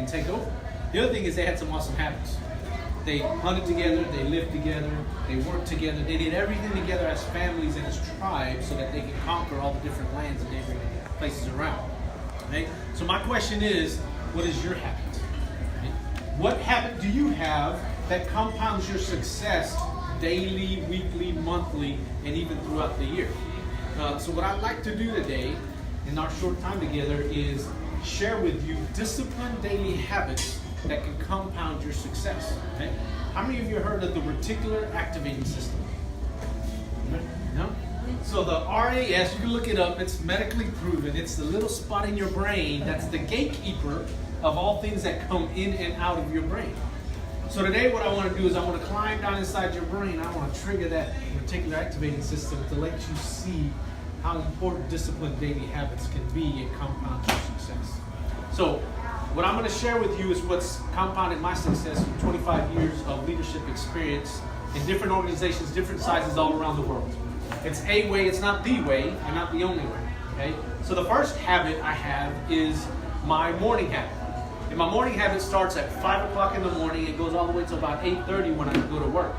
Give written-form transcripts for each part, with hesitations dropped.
and take over. The other thing is they had some awesome habits. They hunted together, they lived together, they worked together, they did everything together as families and as tribes so that they could conquer all the different lands and neighboring places around. Okay? So my question is, what is your habit? Okay? What habit do you have that compounds your success daily, weekly, monthly, and even throughout the year? So what I'd like to do today in our short time together is share with you disciplined daily habits that can compound your success. Okay? How many of you heard of the reticular activating system? No? So the RAS, you can look it up, it's medically proven. It's the little spot in your brain that's the gatekeeper of all things that come in and out of your brain. So today what I want to do is I want to climb down inside your brain. I want to trigger that reticular activating system to let you see how important disciplined daily habits can be and compound your success. So what I'm going to share with you is what's compounded my success in 25 years of leadership experience in different organizations, different sizes all around the world. It's a way, it's not the way, and not the only way. Okay? So the first habit I have is my morning habit. And my morning habit starts at 5 o'clock in the morning and goes all the way to about 8:30 when I go to work.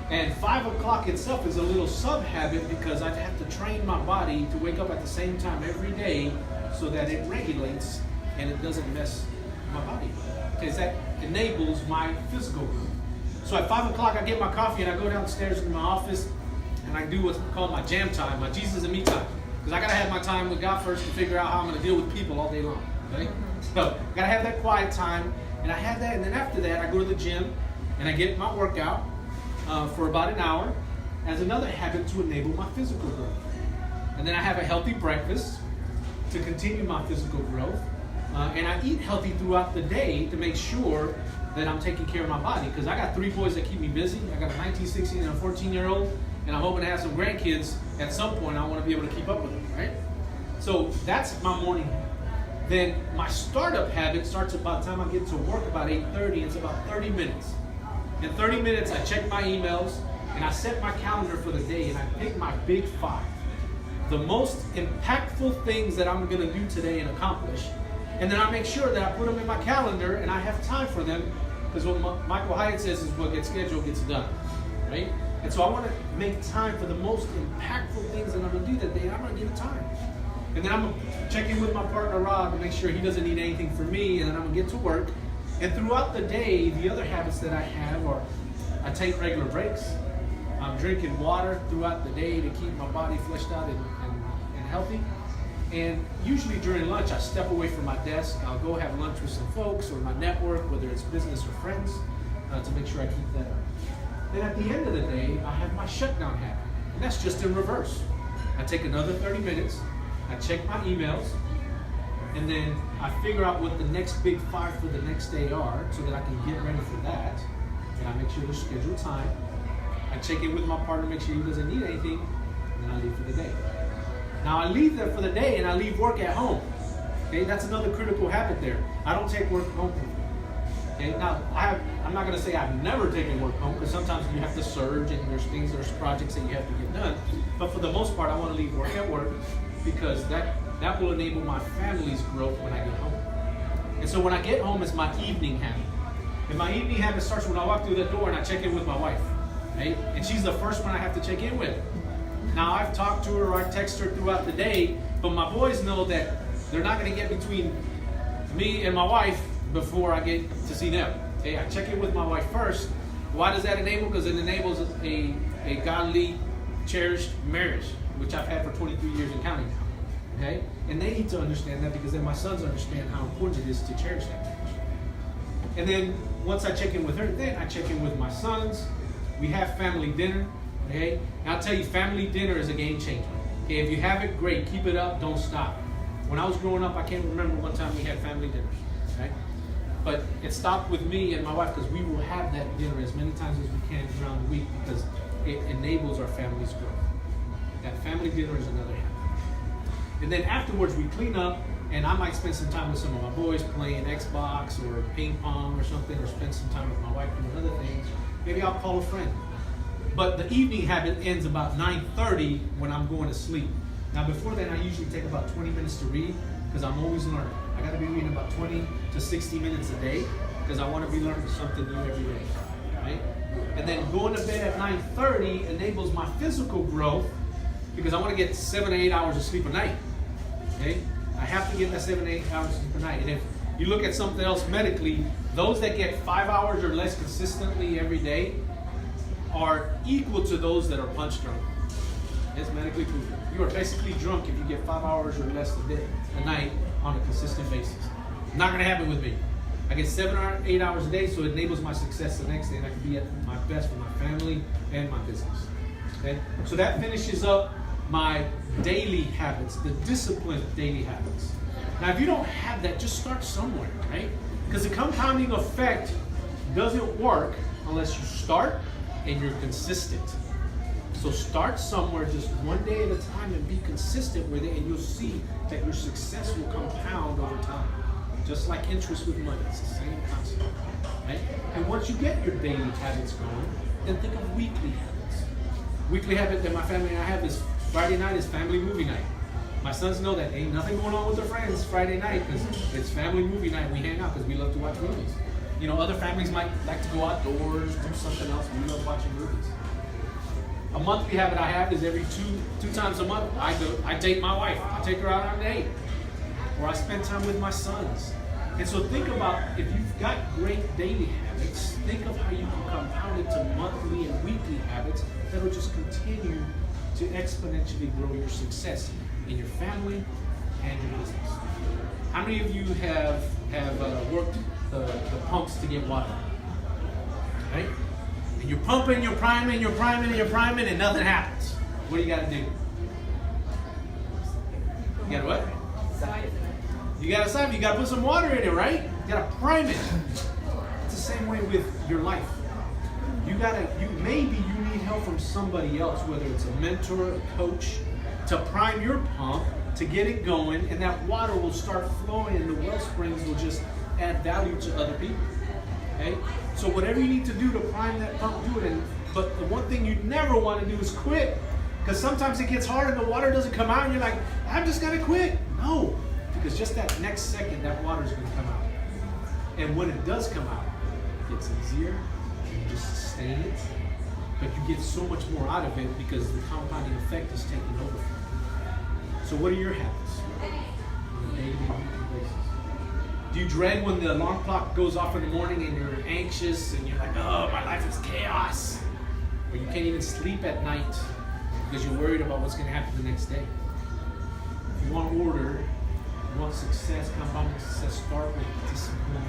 And 5 o'clock itself is a little sub-habit because I have to train my body to wake up at the same time every day so that it regulates and it doesn't mess my body, because that enables my physical growth. So at 5 o'clock, I get my coffee and I go downstairs into my office and I do what's called my jam time, my Jesus and me time. Because I got to have my time with God first to figure out how I'm going to deal with people all day long. Okay? So I got to have that quiet time, and I have that, and then after that, I go to the gym and I get my workout for about an hour as another habit to enable my physical growth. And then I have a healthy breakfast to continue my physical growth. And I eat healthy throughout the day to make sure that I'm taking care of my body, because I got 3 boys that keep me busy. I got a 19, 16, and a 14-year-old, and I'm hoping to have some grandkids at some point. I want to be able to keep up with them, right? So that's my morning habit. Then my startup habit starts about the time I get to work, about 8:30. It's about 30 minutes. In 30 minutes, I check my emails, and I set my calendar for the day, and I pick my big 5. The most impactful things that I'm going to do today and accomplish. And then I make sure that I put them in my calendar and I have time for them, because what Michael Hyatt says is what gets scheduled gets done, right? And so I want to make time for the most impactful things that I'm going to do that day, and I'm going to give it time. And then I'm going to check in with my partner Rob to make sure he doesn't need anything from me, and then I'm going to get to work. And throughout the day, the other habits that I have are I take regular breaks. I'm drinking water throughout the day to keep my body fleshed out and healthy. And usually during lunch, I step away from my desk. I'll go have lunch with some folks or my network, whether it's business or friends, to make sure I keep that up. Then at the end of the day, I have my shutdown habit. And that's just in reverse. I take another 30 minutes, I check my emails, and then I figure out what the next big 5 for the next day are so that I can get ready for that. And I make sure there's scheduled time. I check in with my partner, make sure he doesn't need anything, and then I leave for the day. Now I leave there for the day and I leave work at home. Okay, that's another critical habit there. I don't take work home with me. Okay, now I'm not going to say I've never taken work home, because sometimes you have to surge and there's projects that you have to get done. But for the most part, I want to leave work at work, because that will enable my family's growth when I get home. And so when I get home, it's my evening habit. And my evening habit starts when I walk through the door and I check in with my wife. Right? And she's the first one I have to check in with. Now, I've talked to her or I text her throughout the day, but my boys know that they're not going to get between me and my wife before I get to see them. Okay? I check in with my wife first. Why does that enable? Because it enables a godly, cherished marriage, which I've had for 23 years and counting now. Okay? And they need to understand that, because then my sons understand how important it is to cherish that marriage. And then once I check in with her, then I check in with my sons. We have family dinner. Okay? And I'll tell you, family dinner is a game changer. Okay? If you have it, great. Keep it up. Don't stop. When I was growing up, I can't remember one time we had family dinners. Okay? But it stopped with me and my wife, because we will have that dinner as many times as we can throughout the week, because it enables our family's growth. That family dinner is another habit. And then afterwards, we clean up, and I might spend some time with some of my boys playing Xbox or ping pong or something, or spend some time with my wife doing other things. Maybe I'll call a friend. But the evening habit ends about 9:30 when I'm going to sleep. Now before then, I usually take about 20 minutes to read, because I'm always learning. I got to be reading about 20 to 60 minutes a day because I want to be learning something new every day, right? And then going to bed at 9:30 enables my physical growth because I want to get 7 to 8 hours of sleep a night, okay? I have to get that 7 to 8 hours of sleep a night. And if you look at something else medically, those that get 5 hours or less consistently every day are equal to those that are punch drunk. It's medically proven. You are basically drunk if you get 5 hours or less a night on a consistent basis. Not going to happen with me. I get 7 or 8 hours a day, so it enables my success the next day, and I can be at my best with my family and my business. Okay? So that finishes up my daily habits, the disciplined daily habits. Now, if you don't have that, just start somewhere, right? Because the compounding effect doesn't work unless you start and you're consistent. So start somewhere just one day at a time and be consistent with it, and you'll see that your success will compound over time. Just like interest with money, it's the same concept, right? And once you get your daily habits going, then think of weekly habits. Weekly habit that my family and I have is Friday night is family movie night. My sons know that ain't nothing going on with their friends Friday night because it's family movie night. We hang out because we love to watch movies. You know, other families might like to go outdoors, do something else. We love watching movies. A monthly habit I have is every two times a month I date my wife. I take her out on a date, or I spend time with my sons. And so think about, if you've got great daily habits, think of how you can compound it to monthly and weekly habits that will just continue to exponentially grow your success in your family and your business. How many of you have worked the pumps to get water? Right? And you're pumping, you're priming, and nothing happens. What do you got to do? You got to what? You got to siphon. You got to put some water in it, right? You got to prime it. It's the same way with your life. Maybe you need help from somebody else, whether it's a mentor, a coach, to prime your pump, to get it going, and that water will start flowing, and the well springs will just add value to other people. Okay? So whatever you need to do to prime that pump, do it. But the one thing you never want to do is quit, because sometimes it gets hard and the water doesn't come out, and you're like, I'm just gonna quit. No, because just that next second, that water is going to come out. And when it does come out, it gets easier. You just sustain it, but you get so much more out of it because the compounding effect is taking over. So what are your habits on a daily basis? Do you dread when the alarm clock goes off in the morning and you're anxious and you're like, oh, my life is chaos? Or you can't even sleep at night because you're worried about what's going to happen the next day? If you want order, you want success, compounding success, start with discipline